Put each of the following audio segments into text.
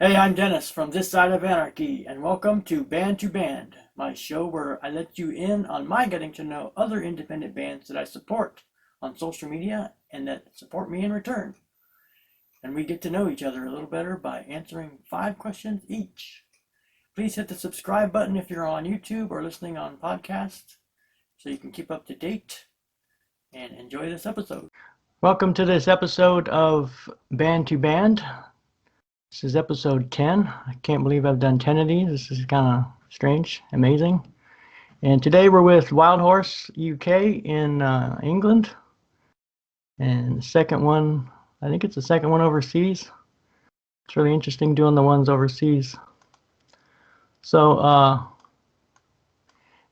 Hey, I'm Dennis from This Side of Anarchy, and welcome to Band, my show where I let you in on my getting to know other independent bands that I support on social media and that support me in return. And we get to know each other a little better by answering 5 questions each. Please hit the subscribe button if you're on YouTube or listening on podcast so you can keep up to date and enjoy this episode. Welcome to this episode of Band. This is episode 10. I can't believe I've done 10 of these. This is kind of strange, amazing. And today we're with Wild Horse UK in England. And the second one, I think it's the second one overseas. It's really interesting doing the ones overseas. So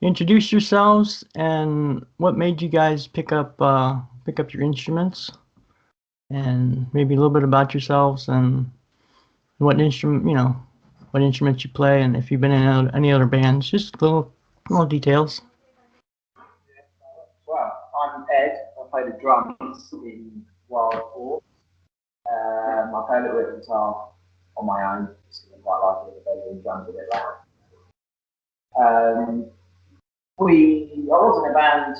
introduce yourselves and what made you guys pick up your instruments, and maybe a little bit about yourselves and what instruments you play, and if you've been in any other bands, just little details. Well, I'm Ed. I play the drums in Wild Horse. I play a little bit of guitar on my own, because I quite like it, if the drums a bit loud. I was in a band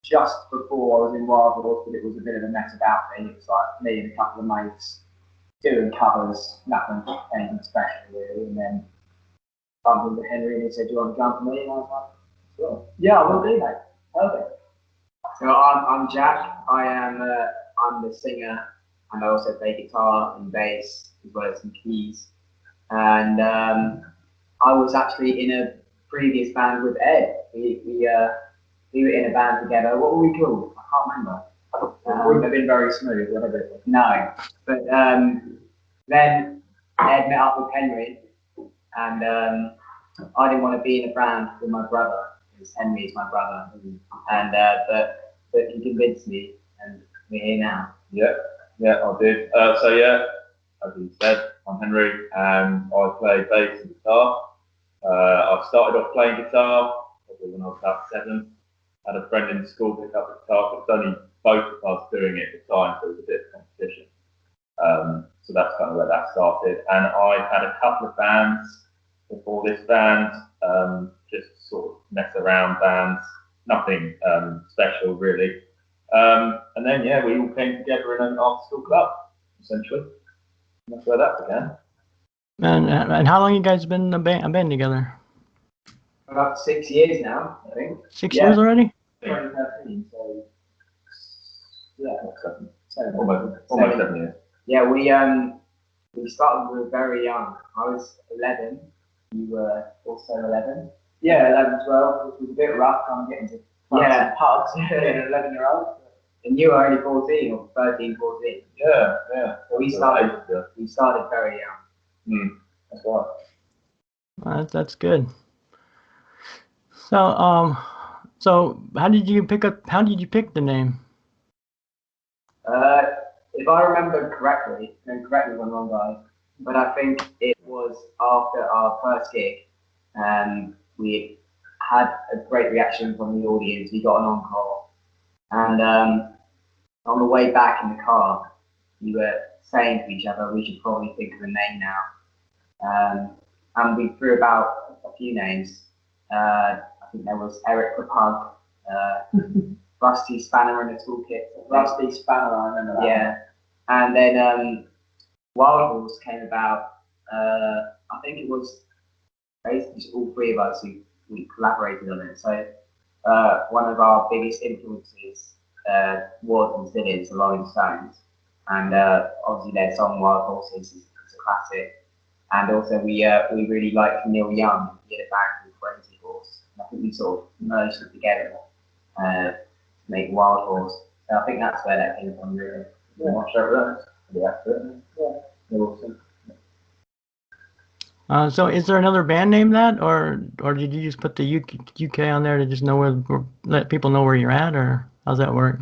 just before I was in Wild Horse, but it was a bit of a mess about thing. It was like me and a couple of mates doing covers, anything special really, and then bumped into Henry and he said, "Do you want to jump for me?" And I was like, "Sure, yeah, I will do, mate. Perfect." So I'm Jack. I'm the singer, and I also play guitar and bass as well as some keys. And I was actually in a previous band with Ed. We were in a band together. What were we called? I can't remember. Wouldn't have been very smooth, would it? No. But then Ed met up with Henry, and I didn't want to be in a band with my brother, because Henry is my brother, and but he convinced me, and we're here now. Yeah, I did. As you said, I'm Henry, and I play bass and guitar. I started off playing guitar probably when I was about 7. I had a friend in school pick up the guitar, but it was only both of us doing it at the time, so it was a bit of competition. So that's kind of where that started. And I had a couple of bands before this band, just sort of mess around bands, nothing special really. And then we all came together in an after-school club, essentially. And that's where that began. And how long you guys been a band together? About 6 years now, I think. 6 years already? 2013, so Almost 7 years. Yeah, we started when we were very young. I was 11. You were also 11. Yeah, 11, 12, which was a bit rough. I'm getting to pubs, an 11-year-old. And you were only 14 or 13, 14. Yeah. So we started very young. That's right. That's good. So how did you pick the name? If I remember correctly, and correct me if I'm wrong, guys, but I think it was after our first gig, and we had a great reaction from the audience. We got an encore, and on the way back in the car, we were saying to each other, we should probably think of a name now. And we threw about a few names. I think there was Eric the Pug, Rusty Spanner in the Toolkit. Rusty Spanner, I remember that. Yeah. And then Wild Horse came about. I think it was basically all three of us who collaborated on it. So one of our biggest influences was and still is the Rolling Stones. And obviously their song Wild Horses is a classic. And also we really liked Neil Young. He had a band called Crazy Horse. And I think we sort of merged it together to make Wild Horse. So I think that's where that came from, really. Yeah, certainly. Yeah. Awesome. So is there another band named that, or did you just put the UK on there to just let people know where you're at, or how's that work?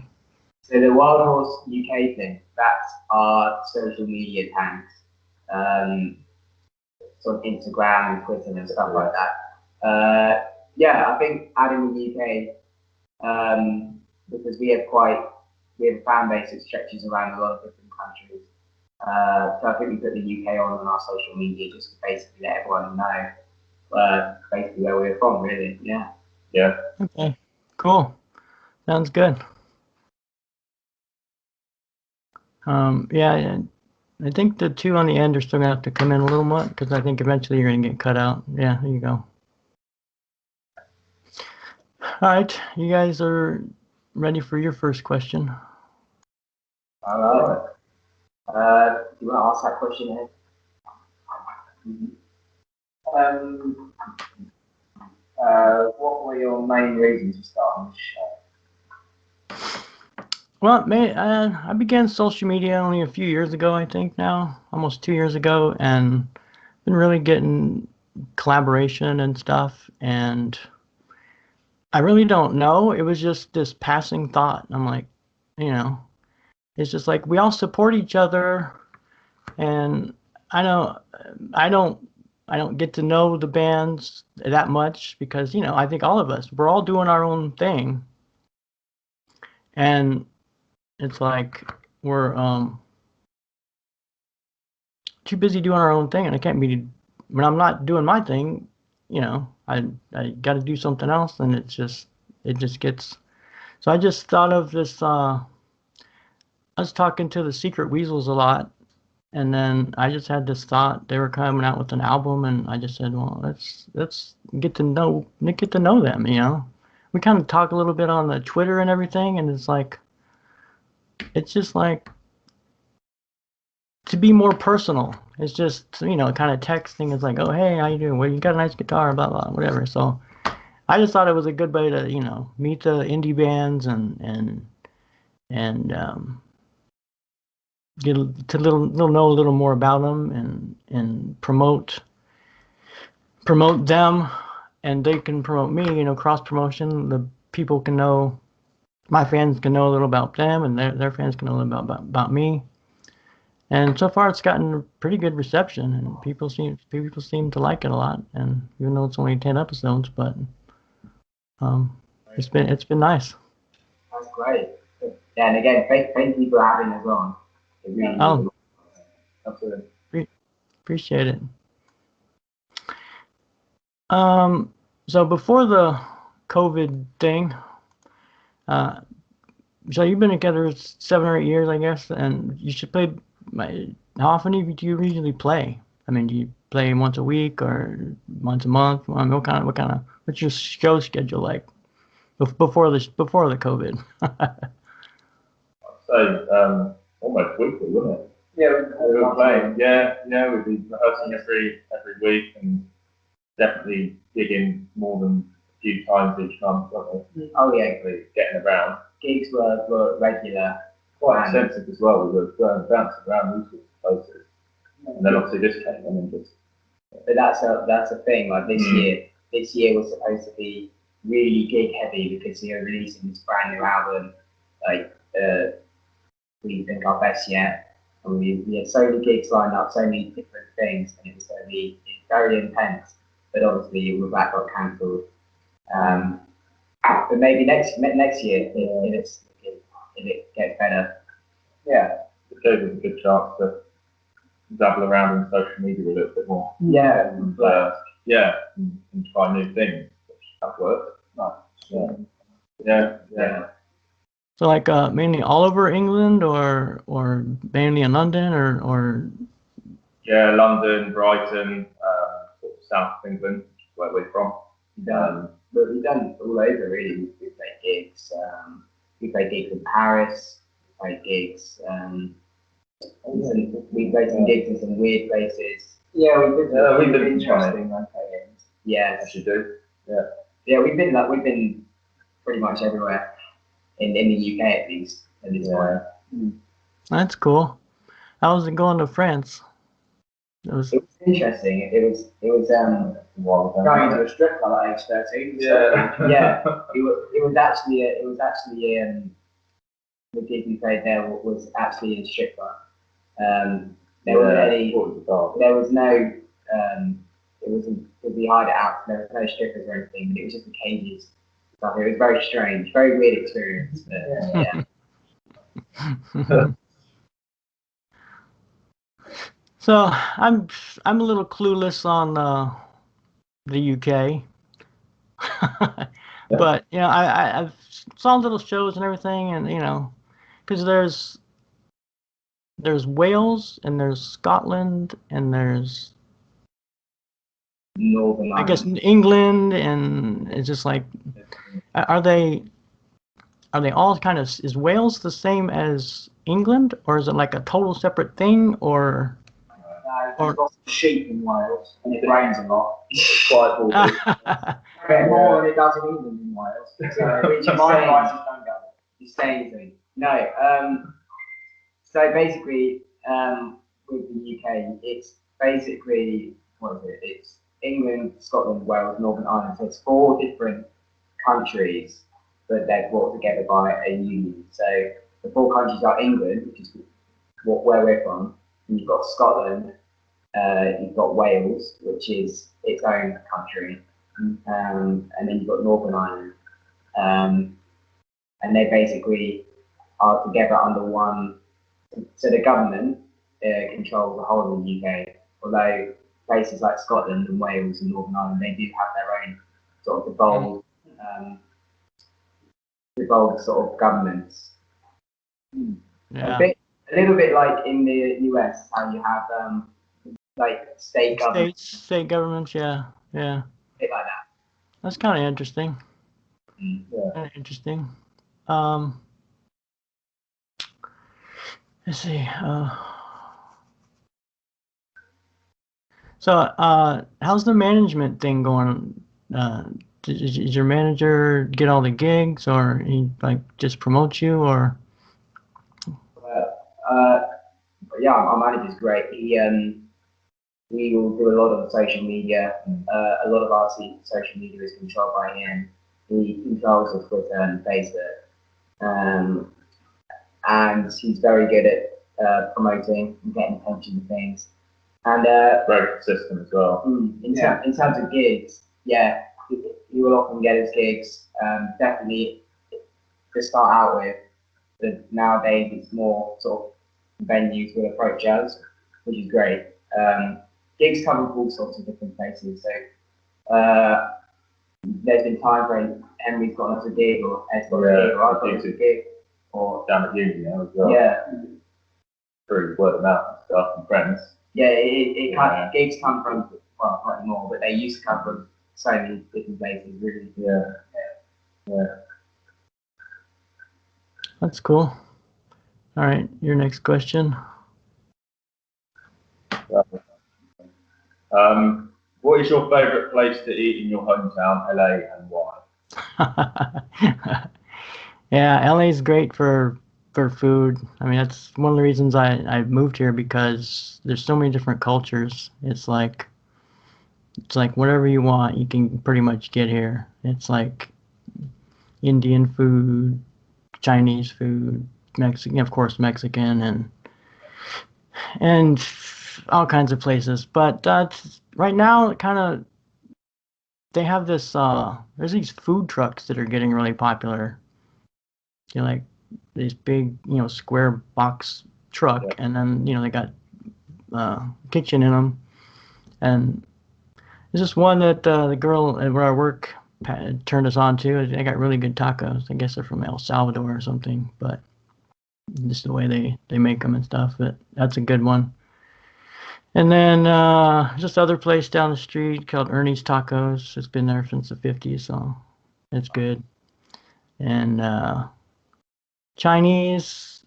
So the Wild Horse UK thing, that's our social media tags, sort of Instagram and Twitter and stuff like that. I think adding the UK, because we have a fan base that stretches around a lot of different countries. So I think we put the UK on our social media just to basically let everyone know basically where we're from, really. Yeah. Yeah. Okay, cool. Sounds good. Yeah, I think the two on the end are still gonna have to come in a little more because I think eventually you're gonna get cut out. Yeah, there you go. All right, you guys are ready for your first question. All right. Do you want to ask that question, Ed? What were your main reasons for starting the show? Well, I began social media only a few years ago, I think now, almost 2 years ago, and been really getting collaboration and stuff. And I really don't know. It was just this passing thought. I'm like, you know, it's just like we all support each other, and I don't, I don't, I don't get to know the bands that much because I think all of us we're all doing our own thing, and it's like we're too busy doing our own thing, and I can't be when I'm not doing my thing. I got to do something else, and it just gets. So I just thought of this. I was talking to the Secret Weasels a lot, and then I just had this thought they were coming out with an album, and I just said, well, let's get to know them. We kind of talk a little bit on the Twitter and everything, and it's just like to be more personal. It's just kind of texting. It's like, oh hey, how you doing? Well, you got a nice guitar, blah blah, whatever. So I just thought it was a good way to meet the indie bands and get to know a little more about them and promote them, and they can promote me. Cross promotion. The people can know, my fans can know a little about them, and their fans can know a little about me. And so far, it's gotten a pretty good reception, and people seem to like it a lot. And even though it's only 10 episodes, but it's been nice. That's great. Yeah, and again, thank you for having us on. It really, Oh, absolutely. appreciate it. So before the COVID thing, so you've been together 7 or 8 years, I guess, and you should play. How often do you usually play? I mean, do you play once a week or once a month? I mean, what's your show schedule like before the COVID? So almost weekly, wouldn't it? Yeah, We were playing. Yeah, we'd be rehearsing every week and definitely gigging more than a few times each month, weren't we? Oh yeah, Definitely getting around. gigs were regular. Quite extensive as well. We were bouncing around all sorts of places. And then obviously this came in and just. But that's a thing. Like this year was supposed to be really gig heavy because we are releasing this brand new album, like we think our best yet. And we had so many gigs lined up, so many different things, and it was going to be very intense. But obviously, all of that got cancelled. But maybe next year, if it gets better. Yeah, it gave us a good chance to dabble around in social media a little bit more. Yeah, And try new things, which have worked. Nice. Yeah. So like mainly all over England or mainly in London or Yeah, London, Brighton, sort of south of England, which is where we're from. But we've done all over really. We've played gigs. We played gigs in Paris. We played gigs. We played some gigs in some weird places. Yeah, we've been interesting locations. Yeah, as you do. Yeah, we've been pretty much everywhere in the UK at least at this point. That's cool. How was it going to France? It was interesting. It was going to a strip club at age 13. Yeah. It was actually the gig we played there was actually in a strip club. There was no it wasn't because we hired it out. There was no strippers or anything, but it was just the cages. So it was very strange, very weird experience. But, yeah. So I'm a little clueless on the UK. But I've saw little shows and everything, and because there's Wales and there's Scotland and there's Northern I guess Ireland. England, and it's just like are they all kind of, is Wales the same as England, or is it like a total separate thing, or There's lots of sheep in Wales, and it rains a lot. It's quite cool. A bit more than it does in England in Wales. So, which is saying, it's saying, no. So basically, with the UK, it's basically, what is it? It's England, Scotland, Wales, Northern Ireland. So it's 4 different countries, but they're brought together by a union. So the 4 countries are England, which is where we're from, and you've got Scotland, you've got Wales, which is its own country, and then you've got Northern Ireland, and they basically are together under one. So the government controls the whole of the UK, although places like Scotland and Wales and Northern Ireland, they do have their own sort of devolved sort of governments. yeah, A little bit like in the US, how you have like state governments, state governments, yeah, a bit like that. that's kind of interesting. Yeah. Kind of interesting. Let's see. So, how's the management thing going? Does your manager get all the gigs, or he like just promotes you, or? But yeah, our manager's great. We will do a lot of social media. A lot of our social media is controlled by him. He controls the Twitter and Facebook, and he's very good at promoting and getting attention to things. And Very consistent as well. in terms of gigs, yeah, he will often get his gigs. Definitely to start out with, but nowadays it's more sort of venues will approach us, which is great. Gigs come from all sorts of different places. So there's been times when Henry's got us a gig, or Ed's got a gig, or I've got us a gig, or Down at uni as well. yeah. Through word of mouth and stuff and friends. Yeah, gigs come from, well, not anymore, but they used to come from so many different places, really. Yeah. That's cool. All right, your next question. What is your favourite place to eat in your hometown, LA, and why? Yeah, LA is great for food. I mean, that's one of the reasons I moved here, because there's so many different cultures. It's like whatever you want, you can pretty much get here. It's like Indian food, Chinese food, Mexican, of course, Mexican, and all kinds of places. But right now, kind of, they have this. There's these food trucks that are getting really popular. They're like these big, square box truck, and then they got kitchen in them. And there's this one that the girl at where I work turned us on to. They got really good tacos. I guess they're from El Salvador or something, but just the way they make them and stuff. But that's a good one. And then just other place down the street called Ernie's Tacos. It's been there since the 50s, so it's good. And Chinese,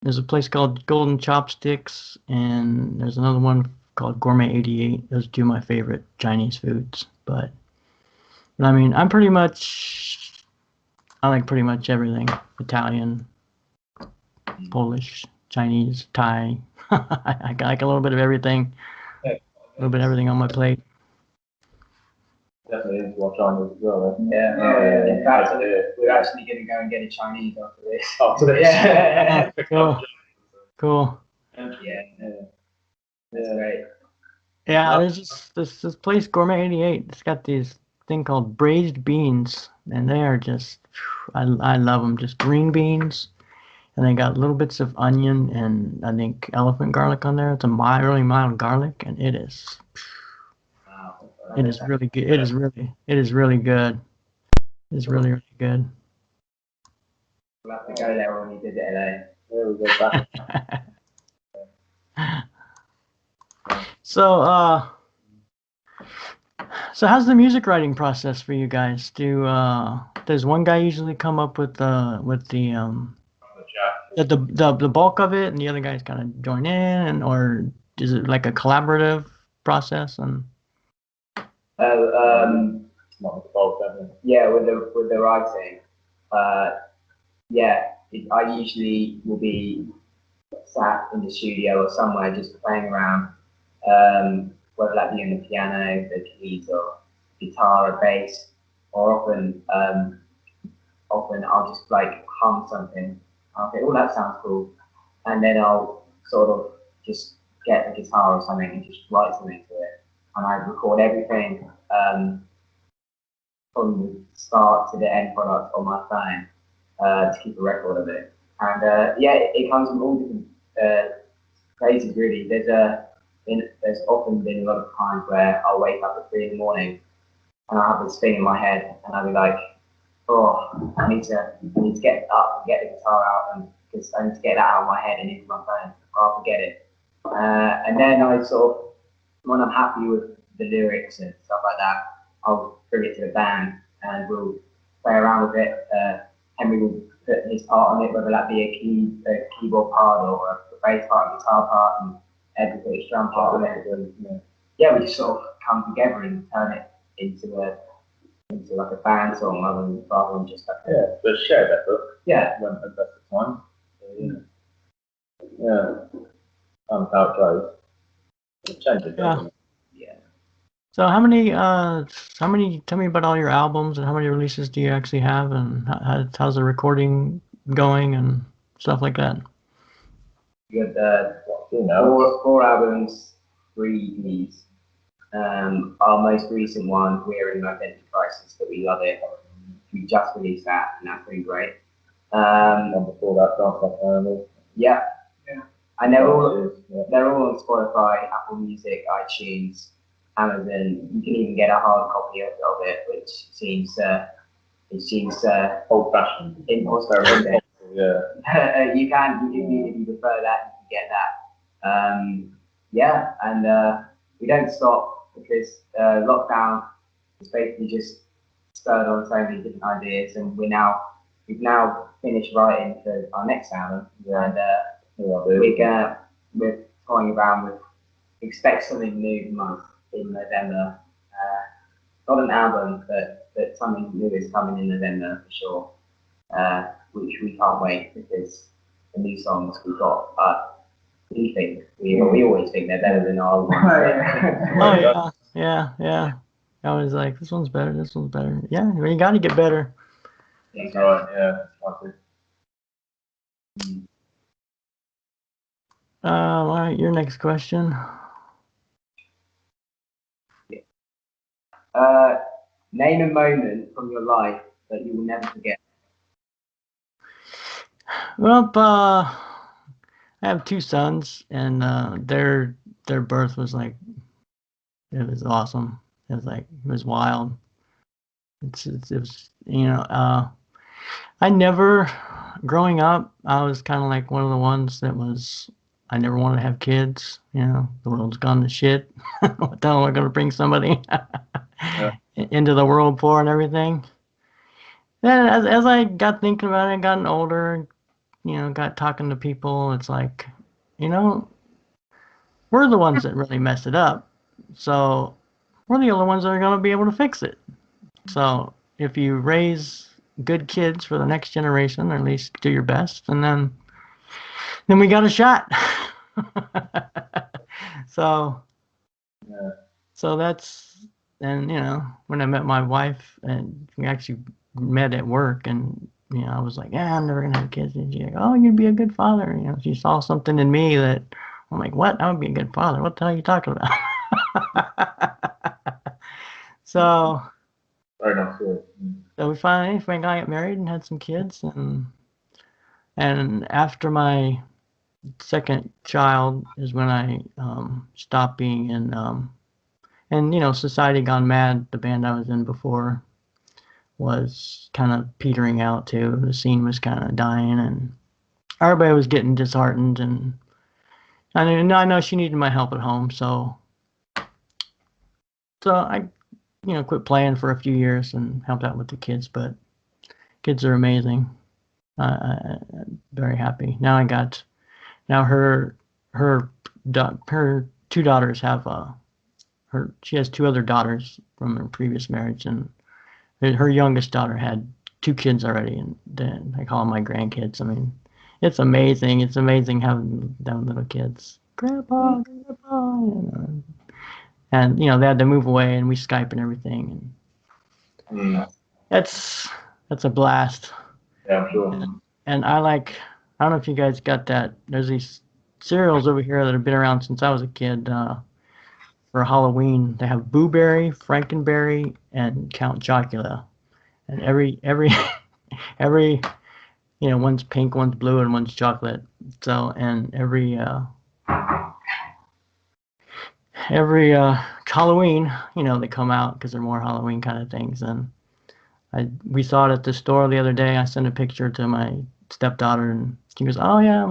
there's a place called Golden Chopsticks, and there's another one called Gourmet 88. Those are 2 of my favorite Chinese foods. But I mean, I like pretty much everything. Italian, Polish, Chinese, Thai. I like a little bit of everything. A little bit of everything on my plate. Definitely into our Chinese as well. Yeah. In fact, we're actually going to go and get a Chinese after this. After this. Yeah. Cool. Yeah. That's great. Yeah, there's this place, Gourmet 88. It's got these thing called braised beans, and they are just, I love them. Just green beans, and they got little bits of onion and I think elephant garlic on there. It's a mild, really mild garlic, and it is really good. It is really good. It's really good. We'll have to go there when we visit LA. There we go back. So so how's the music writing process for you guys? Does one guy usually come up with the bulk of it, and the other guys kind of join in, or is it like a collaborative process? And Not the bulk, I think. yeah, with the writing, I usually will be sat in the studio or somewhere just playing around, whether that be on the piano, the keys, or guitar or bass, or often I'll just like hum something. I'll think, oh, that sounds cool, and then I'll sort of just get a guitar or something and just write something to it, and I record everything from the start to the end product on my phone to keep a record of it. And it comes from all different places really. There's often been a lot of times where I'll wake up at 3 in the morning and I'll have this thing in my head and I'll be like, oh, I need to get up and get the guitar out, and because I need to get that out of my head and into my phone or I'll forget it. And then I sort of, when I'm happy with the lyrics and stuff like that, I'll bring it to the band and we'll play around with it. Henry will put his part on it, whether that be a keyboard part or a bass part, a guitar part, and Ed will put his drum part on it. And, we just sort of come together and turn it into like a band song rather than just like but share that book. Yeah. When at the time. How it goes. Change it. Yeah. Yeah. So tell me about all your albums and how many releases do you actually have, and how's the recording going and stuff like that? We got four albums, 3 EPs. Our most recent one, We're in an Identity Crisis, that we love it. We just released that, and that's been great. And before that, Dance Like Animals. Yeah. And they're all on Spotify, Apple Music, iTunes, Amazon. You can even get a hard copy of it, which seems old-fashioned. Impossible, isn't it? Yeah. You can, if you prefer that, you can get that. And we don't stop because lockdown is basically just spurred on so many different ideas, and we've now finished writing for our next album, and we're toying around with expect something new from us in November. Not an album, but something new is coming in November for sure, which we can't wait because the new songs we've got. We always think they're better than our old ones. Yeah. I was like, this one's better. Yeah, well, you got to get better. That's right. Yeah. All right, your next question. Name a moment from your life that you will never forget. Well, I have 2 sons, and their birth was like, it was awesome. It was wild. It was, I never, growing up, I was kind of like one of the ones that I never wanted to have kids. The world's gone to shit. What the hell am I going to bring somebody into the world for and everything? Then as I got thinking about it, gotten older, got talking to people, it's like, we're the ones that really messed it up. So we're the only ones that are going to be able to fix it. So if you raise good kids for the next generation, or at least do your best, and then we got a shot. So that's, and when I met my wife, and we actually met at work, and I was like, yeah, I'm never gonna have kids. And she's like, oh, you'd be a good father. She saw something in me that I'm like, what? I would be a good father. What the hell are you talking about? So Very nice. so we finally got married and had some kids, and And after my second child is when I stopped being in, and Society Gone Mad, the band I was in before, was kind of petering out too. The scene was kind of dying, and everybody was getting disheartened. And I know she needed my help at home, so I quit playing for a few years and helped out with the kids. But kids are amazing. I'm very happy. Now her her two daughters have she has two other daughters from her previous marriage, and her youngest daughter had two kids already, and then I call them my grandkids. I mean, it's amazing. It's amazing having them little kids. Grandpa, grandpa, and they had to move away, and we Skype and everything, and that's a blast. Yeah, I'm sure. And I don't know if you guys got that. There's these cereals over here that have been around since I was a kid. For Halloween, they have Boo Berry, Frankenberry, and Count Chocula. And every one's pink, one's blue, and one's chocolate. So and every Halloween, they come out because they're more Halloween kind of things. And we saw it at the store the other day. I sent a picture to my stepdaughter, and she goes, "Oh yeah,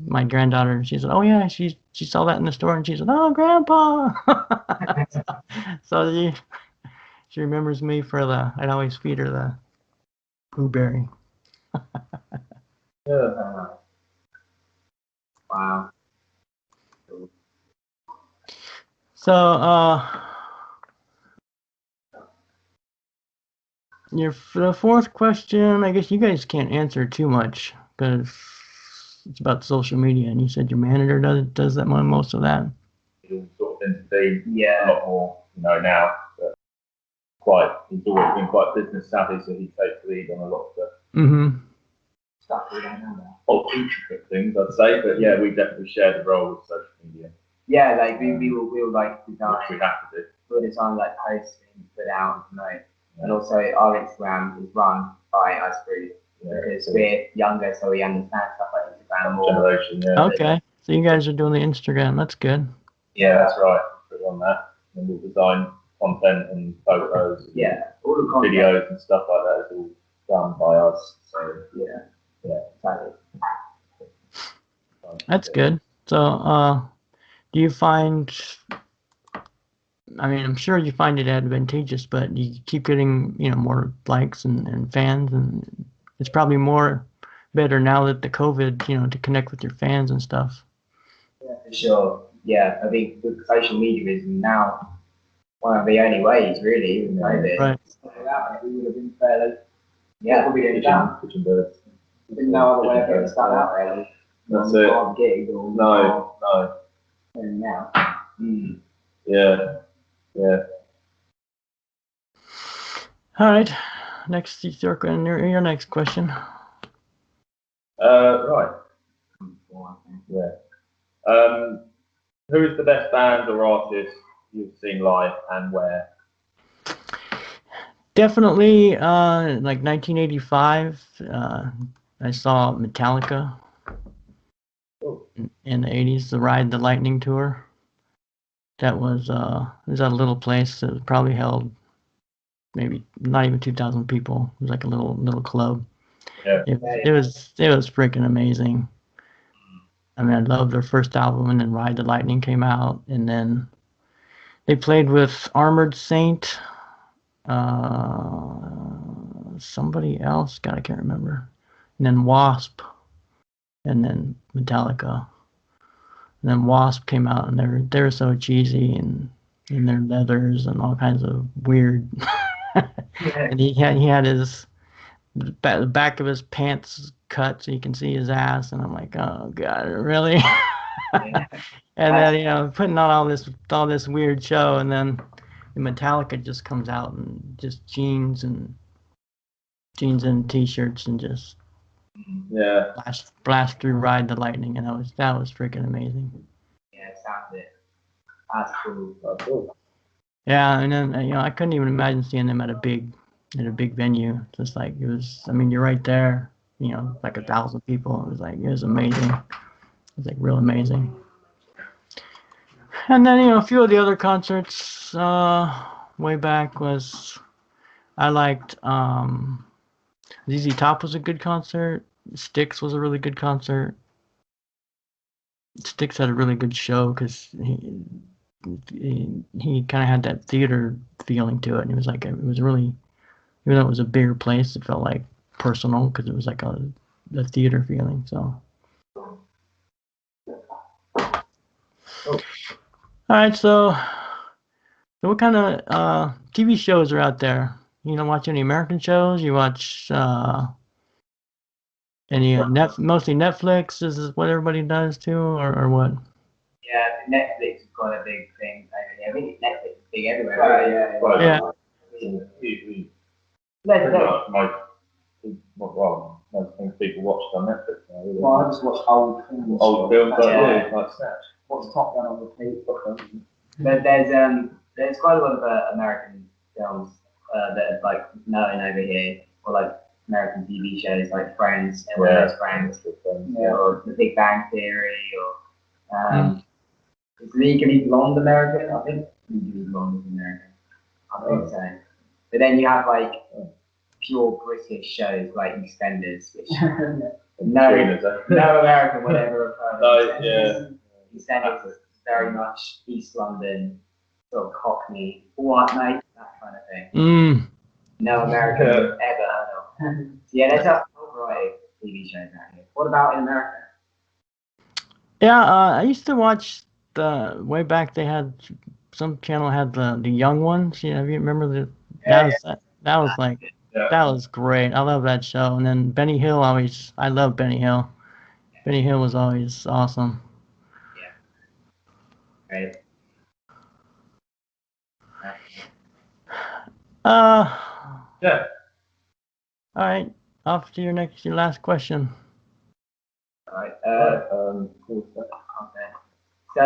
my granddaughter." She said, "Oh yeah, she saw that in the store," and she said, "Oh, Grandpa." So she remembers me for I'd always feed her the blueberry. Yeah. Wow. So the fourth question, I guess you guys can't answer too much because it's about social media, and you said your manager does that most of that. It sort of tends to be a lot more, now. But he's always been quite business savvy, so he takes the lead on a lot of the stuff we don't know about. Well, intricate things, I'd say, but yeah, we definitely share the role with social media. Yeah, like we'll like design. Which we have to do. We'll design like posts and put out, and also our Instagram is run by us three because we're younger, so we understand stuff like Instagram more. Generation, yeah. Okay, so you guys are doing the Instagram. That's good. Yeah, that's right. Put it on that, and we'll design content and photos. Yeah, all the content. Videos and stuff like that is all done by us. So yeah, exactly. That's good. So, do you find? I mean, I'm sure you find it advantageous, but you keep getting, more likes and fans, and it's probably more better now that the COVID, to connect with your fans and stuff. Yeah, for sure. Yeah, I think with social media is now one of the only ways, really, even COVID. Right. Without it, we would have been fairly. Yeah, probably didn't jump. Kitchen birds. Didn't know other way of getting started out, really. That's it. Gig or no. And now. Yeah. All right. Next, your next question. Right. Yeah. Who is the best band or artist you've seen live and where? Definitely, like 1985. I saw Metallica in the 80s, the Ride the Lightning tour. That was it was at a little place that probably held maybe not even 2,000 people. It was like a little club. Yeah. It was freaking amazing. I mean, I loved their first album, and then Ride the Lightning came out, and then they played with Armored Saint, somebody else, God, I can't remember, and then Wasp, and then Metallica. And then Wasp came out, and they were so cheesy, and in their leathers and all kinds of weird. And he had the back of his pants cut so you can see his ass, and I'm like, oh God, really? And then putting on all this weird show, and then Metallica just comes out and just jeans and t-shirts and just blast through Ride the Lightning, and that was freaking amazing. Yeah, it sounded. That's cool. Yeah, and then I couldn't even imagine seeing them at a big venue. Just like it was. I mean, you're right there. like 1,000 people. It was amazing. It was like real amazing. And then a few of the other concerts way back was I liked ZZ Top was a good concert. Styx was a really good concert. Styx had a really good show because he kind of had that theater feeling to it, and it was really, even though it was a bigger place, it felt like personal because it was like a theater feeling. So, all right. So what kind of TV shows are out there? You don't watch any American shows? You watch any mostly Netflix? Is this what everybody does too, or what? Yeah, Netflix has got a big thing over here. I think Netflix is big everywhere. Right? Yeah. Most things people watch on Netflix now. Really. Well, I just watch old films. Old films, like Snatch. What's Top Gun on repeat? But there's quite a lot of American films that are like known over here, or like American TV shows like Friends, Everyone's Friends, or The Big Bang Theory, or is Legally Blonde American? I think Legally Blonde is American. I think so. But then you have like pure British shows like EastEnders, which no American would ever have heard of. EastEnders is very much East London, sort of Cockney, what mate, that kind of thing. No American ever heard of. Yeah, there's a whole variety of TV shows out here. What about in America? Yeah, I used to watch way back. They had some channel had the young ones. Have you remember that was like that was great. I love that show. And then Benny Hill I love Benny Hill. Benny Hill was always awesome. Yeah. Right. Yeah. All right. Off to your last question. All right. Cool stuff. Okay. So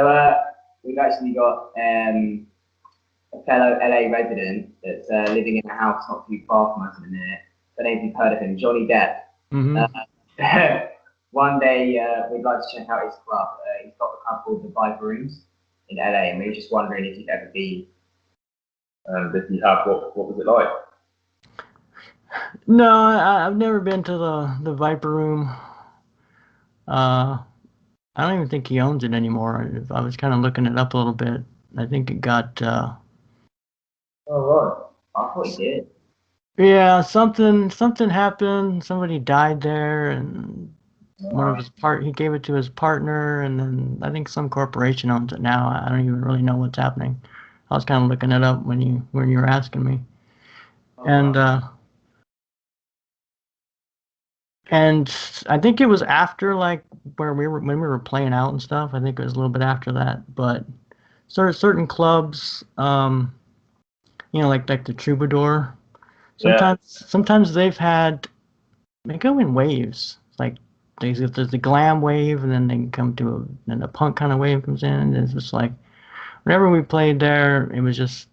we've actually got a fellow LA resident that's living in a house not too far from us in a minute. I don't know if you've heard of him, Johnny Depp. Mm-hmm. One day we'd like to check out his club. He's got a club called the Viper Rooms in LA, and we were just wondering if you'd ever been. And if you have, what was it like? No, I've never been to the Viper Room. I don't even think he owns it anymore. I was kind of looking it up a little bit. I think it got. Oh right, I thought he did. Yeah, something happened. Somebody died there, and one of his he gave it to his partner, and then I think some corporation owns it now. I don't even really know what's happening. I was kind of looking it up when you were asking me, and I think it was after like when we were playing out and stuff. I think it was a little bit after that, but certain clubs, like the Troubadour. Sometimes they go in waves. Like there's the glam wave, and then they come to then the punk kind of wave comes in. And it's just like whenever we played there, it was just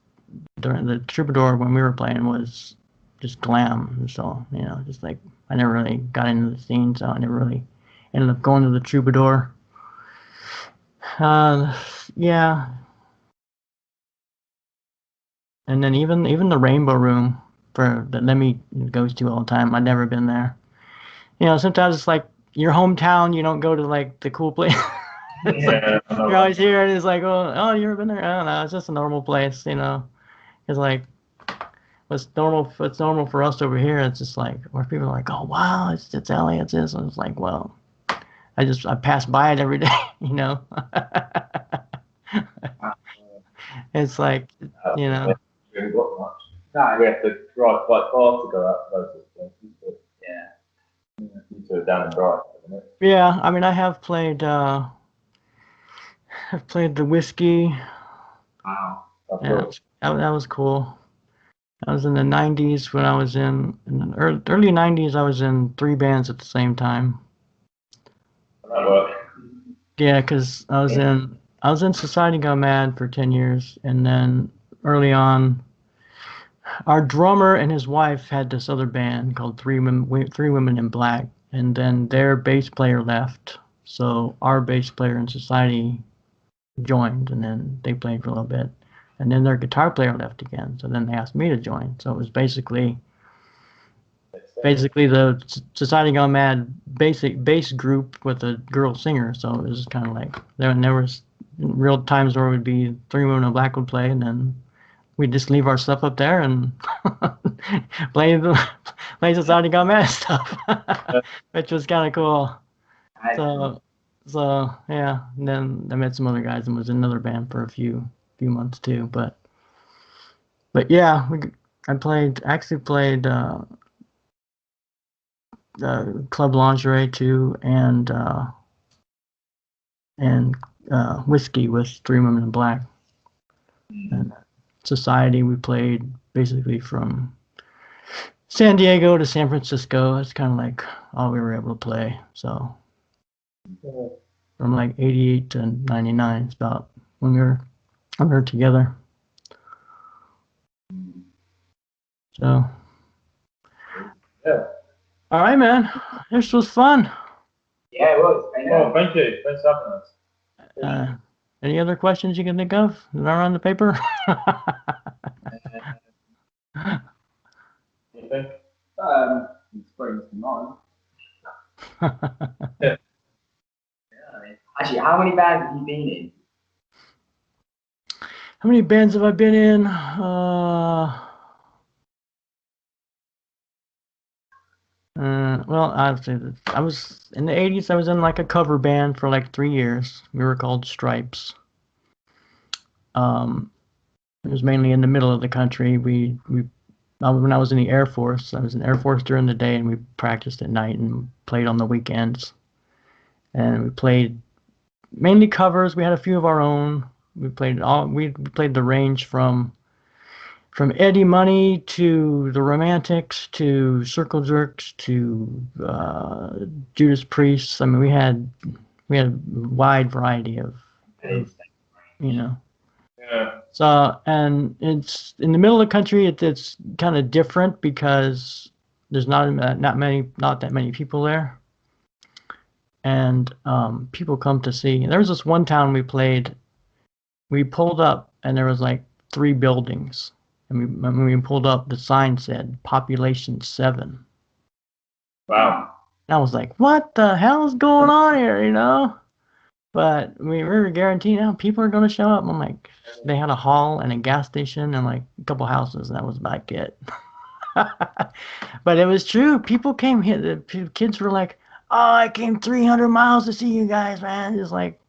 during the Troubadour when we were playing was just glam. So just like I never really got into the scene, so I never really ended up going to the Troubadour. Yeah. And then even the Rainbow Room that Lemmy goes to all the time. I've never been there. Sometimes it's like your hometown. You don't go to like the cool place. You're always here, and it's like, oh, you ever been there? I don't know. It's just a normal place, It's like what's normal for us over here. It's just like where people are like, oh wow, it's LA. It's this. And it's like, well, I pass by it every day. It's like We haven't got much. No, we have to drive quite far to go out to those places. But you two are down and drive, isn't it? Yeah, I mean, I have played. I've played the Whiskey. Wow. Yeah, that was cool. I was in the '90s when I was in the early '90s. I was in 3 bands at the same time. That worked. Yeah, because I was in Society Got Mad for 10 years, and then early on, our drummer and his wife had this other band called Three Women in Black, and then their bass player left. So our bass player in Society joined, and then they played for a little bit. And then their guitar player left again, so then they asked me to join. So it was basically the Society Gone Mad basic bass group with a girl singer. So it was kind of like there was real times where it would be Three Women in Black would play, and then we'd just leave our stuff up there and play Society Gone Mad stuff, which was kind of cool. So yeah, and then I met some other guys and was in another band for a few months too. But yeah, I actually played Club Lingerie too, and Whiskey with Three Women in Black. And Society, we played basically from San Diego to San Francisco. It's kind of like all we were able to play. So from like 88 to 99 is about when we were together. So Yeah. all right, man, this was fun. Yeah, it was. Well, thank you. Thanks for having us. Any other questions you can think of that are on the paper? You think? It's springs to mind. Yeah. Actually, how many bands have you been in? How many bands have I been in? Well, I'd say that I was in the 80s. I was in like a cover band for like 3 years. We were called Stripes. It was mainly in the middle of the country. When I was in the Air Force, I was in the Air Force during the day, and we practiced at night and played on the weekends. And we played mainly covers. We had a few of our own. We played the range from Eddie Money to the Romantics to Circle Jerks to Judas Priest. I mean, we had a wide variety of you know. Yeah. So, and it's in the middle of the country. It's kind of different because there's not that many people there, and people come to see. There was this one town we played. We pulled up, and there was like 3 buildings. And when we pulled up, the sign said population 7. Wow. And I was like, what the hell is going on here, you know? But we were guaranteed, people are going to show up. I'm like, they had a hall and a gas station and like a couple houses, and that was about it. But it was true. People came here. The kids were like, oh, I came 300 miles to see you guys, man. There's like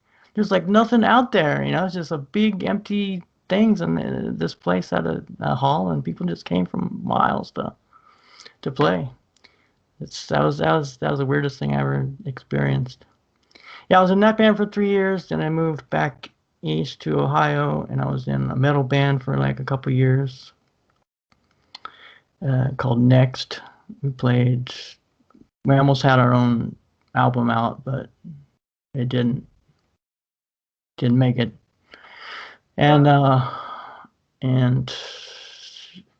nothing out there, you know? It's just a big empty things, and this place had a hall, and people just came from miles to play. That was the weirdest thing I ever experienced. Yeah, I was in that band for 3 years, then I moved back east to Ohio, and I was in a metal band for like a couple years called Next. We almost had our own album out, but it didn't make it. And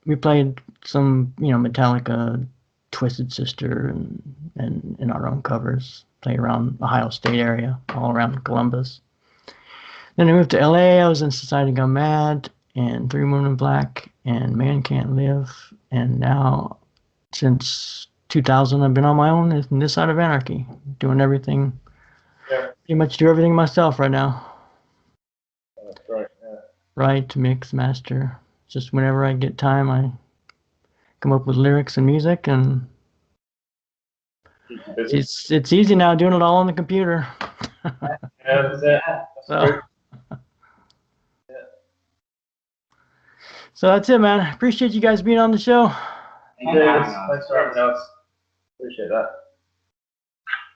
we played some, Metallica, Twisted Sister, and in our own covers. Played around Ohio State area, all around Columbus. Then I moved to LA. I was in Society Gone Mad and Three Women in Black and Man Can't Live. And now, since 2000, I've been on my own in This Side of Anarchy, doing everything. Yeah. Pretty much do everything myself right now. That's great. Yeah. Write, mix, master. Just whenever I get time, I come up with lyrics and music, and it's easy now doing it all on the computer. Yeah, that's it. So, so that's it, man. Appreciate you guys being on the show. Thanks for having us. Appreciate that.